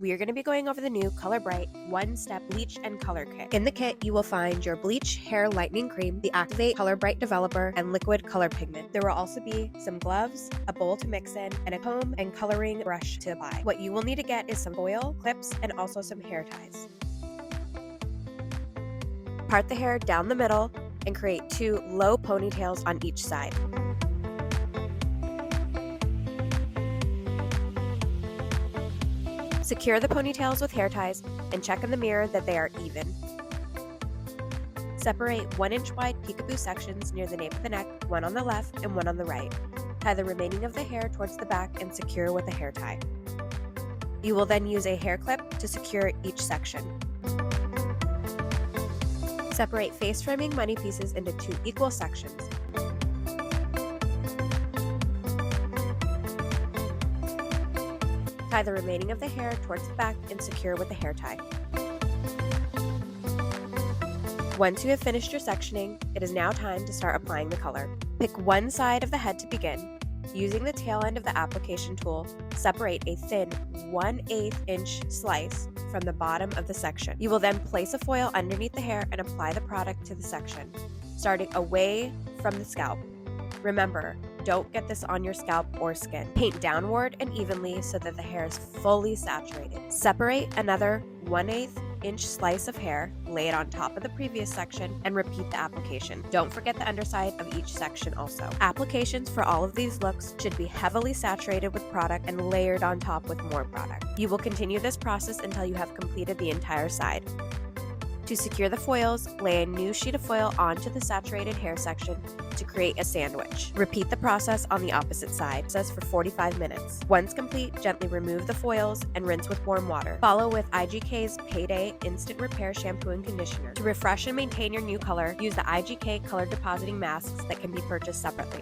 We are going to be going over the new Color Bright one-step bleach and color kit. In the kit, you will find your bleach hair lightening cream, the Activate Color Bright developer, and liquid color pigment. There will also be some gloves, a bowl to mix in, and a comb and coloring brush to apply. What you will need to get is some foil, clips, and also some hair ties. Part the hair down the middle and create 2 low ponytails on each side. Secure the ponytails with hair ties and check in the mirror that they are even. Separate 1-inch wide peekaboo sections near the nape of the neck, one on the left and one on the right. Tie the remaining of the hair towards the back and secure with a hair tie. You will then use a hair clip to secure each section. Separate face framing money pieces into 2 equal sections. Tie the remaining of the hair towards the back and secure with a hair tie. Once you have finished your sectioning, it is now time to start applying the color. Pick one side of the head to begin. Using the tail end of the application tool, separate a thin 1/8 inch slice from the bottom of the section. You will then place a foil underneath the hair and apply the product to the section, starting away from the scalp. Remember, don't get this on your scalp or skin. Paint downward and evenly so that the hair is fully saturated. Separate another 1/8 inch slice of hair, lay it on top of the previous section, and repeat the application. Don't forget the underside of each section also. Applications for all of these looks should be heavily saturated with product and layered on top with more product. You will continue this process until you have completed the entire side. To secure the foils, lay a new sheet of foil onto the saturated hair section to create a sandwich. Repeat the process on the opposite side. Process for 45 minutes. Once complete, gently remove the foils and rinse with warm water. Follow with IGK's Payday Instant Repair Shampoo and Conditioner. To refresh and maintain your new color, use the IGK color depositing masks that can be purchased separately.